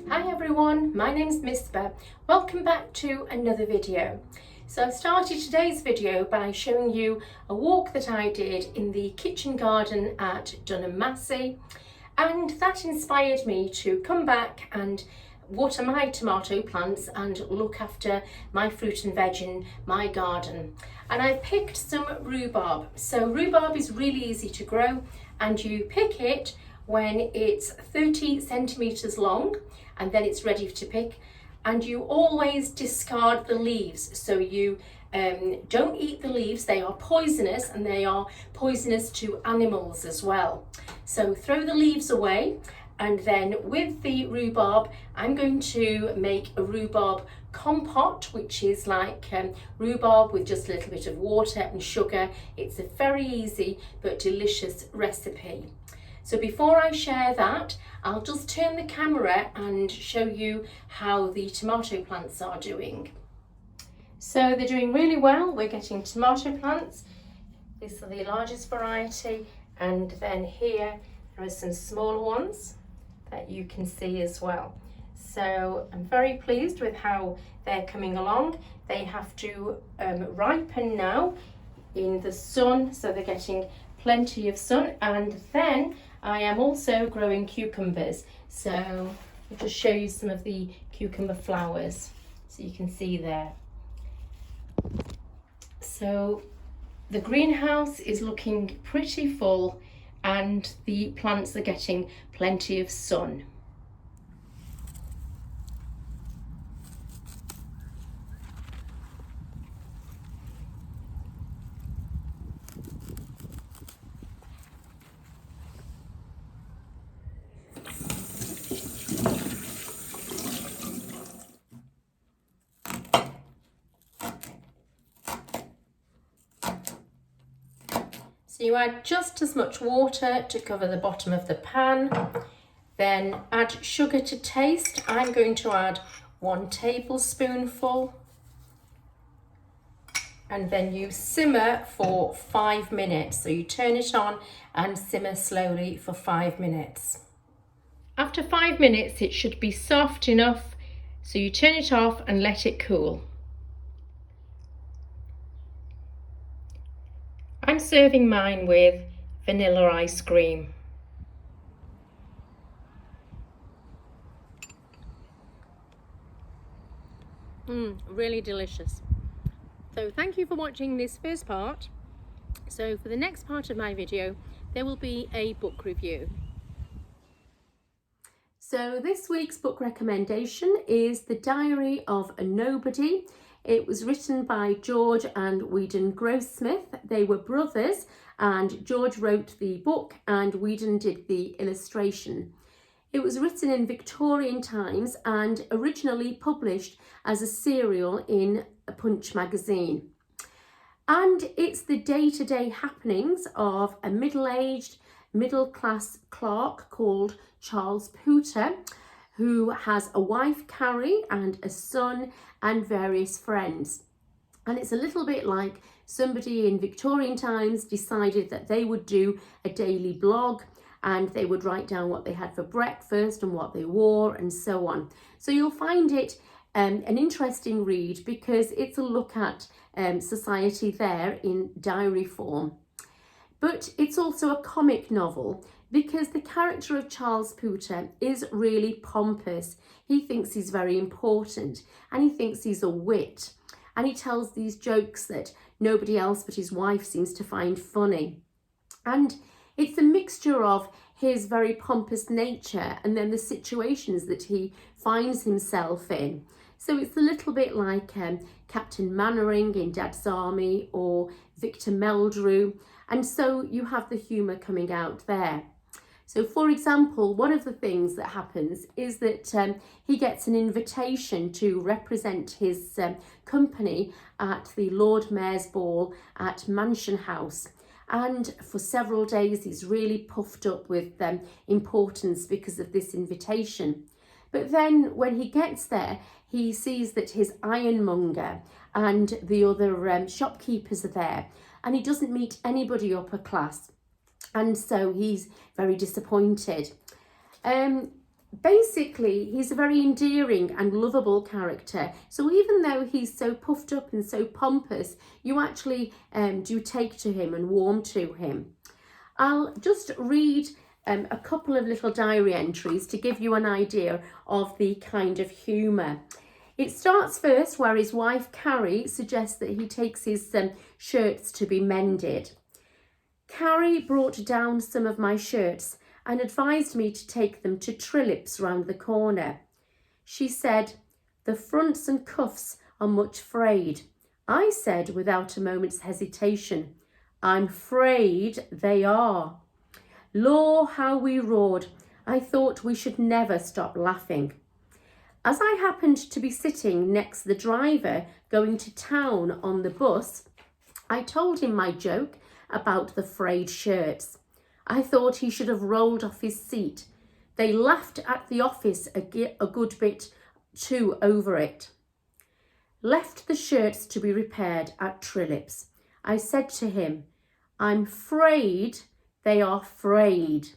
Hi everyone, my name's Misbah. Welcome back to another video. So I've started today's video by showing you a walk that I did in the kitchen garden at Dunham, and that inspired me to come back and water my tomato plants and look after my fruit and veg in my garden. And I picked some rhubarb. So rhubarb is really easy to grow, and you pick it when it's 30 centimeters long, and then it's ready to pick. And you always discard the leaves, so you don't eat the leaves. They are poisonous, and they are poisonous to animals as well. So throw the leaves away, and then with the rhubarb I'm going to make a rhubarb compote, which is like rhubarb with just a little bit of water and sugar. It's a very easy but delicious recipe. So before I share that, I'll just turn the camera and show you how the tomato plants are doing. So they're doing really well. We're getting tomato plants. These are the largest variety, and then here there are some smaller ones that you can see as well. So I'm very pleased with how they're coming along. They have to ripen now in the sun, so they're getting plenty of sun. And then I am also growing cucumbers, so I'll just show you some of the cucumber flowers so you can see there. So the greenhouse is looking pretty full, and the plants are getting plenty of sun. So you add just as much water to cover the bottom of the pan, then add sugar to taste. I'm going to add 1 tablespoonful, and then you simmer for 5 minutes. So you turn it on and simmer slowly for 5 minutes. After 5 minutes it should be soft enough, so you turn it off and let it cool. I'm serving mine with vanilla ice cream. Really delicious. So thank you for watching this first part. So for the next part of my video, there will be a book review. So this week's book recommendation is The Diary of a Nobody. It was written by George and Whedon Grossmith. They were brothers, and George wrote the book and Whedon did the illustration. It was written in Victorian times and originally published as a serial in a Punch magazine. And it's the day-to-day happenings of a middle-aged, middle-class clerk called Charles Pooter, who has a wife, Carrie, and a son and various friends. And it's a little bit like somebody in Victorian times decided that they would do a daily blog, and they would write down what they had for breakfast and what they wore and so on. So you'll find it an interesting read because it's a look at society there in diary form. But it's also a comic novel because the character of Charles Pooter is really pompous. He thinks he's very important and he thinks he's a wit. And he tells these jokes that nobody else but his wife seems to find funny. And it's a mixture of his very pompous nature and then the situations that he finds himself in. So it's a little bit like Captain Mannering in Dad's Army or Victor Meldrew. And so you have the humour coming out there. So for example, one of the things that happens is that he gets an invitation to represent his company at the Lord Mayor's Ball at Mansion House. And for several days, he's really puffed up with importance because of this invitation. But then when he gets there, he sees that his ironmonger and the other shopkeepers are there, and he doesn't meet anybody upper class. And so he's very disappointed. Basically, he's a very endearing and lovable character. So even though he's so puffed up and so pompous, you actually do take to him and warm to him. I'll just read a couple of little diary entries to give you an idea of the kind of humour. It starts first where his wife Carrie suggests that he takes his shirts to be mended. Carrie brought down some of my shirts and advised me to take them to Trillip's round the corner. She said, "The fronts and cuffs are much frayed." I said without a moment's hesitation, "I'm afraid they are." Lor, how we roared. I thought we should never stop laughing. As I happened to be sitting next the driver going to town on the bus, I told him my joke about the frayed shirts. I thought he should have rolled off his seat. They laughed at the office a good bit too over it. Left the shirts to be repaired at Trillip's. I said to him, "I'm afraid they are frayed."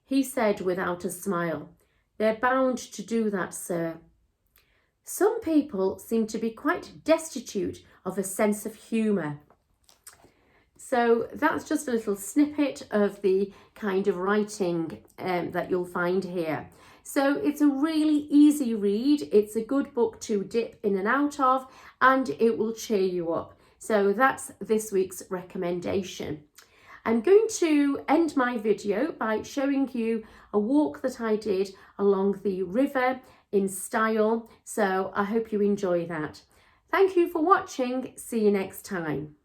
He said without a smile, "They're bound to do that, sir." Some people seem to be quite destitute of a sense of humour. So that's just a little snippet of the kind of writing that you'll find here. So it's a really easy read. It's a good book to dip in and out of, and it will cheer you up. So that's this week's recommendation. I'm going to end my video by showing you a walk that I did along the river in style. So I hope you enjoy that. Thank you for watching. See you next time.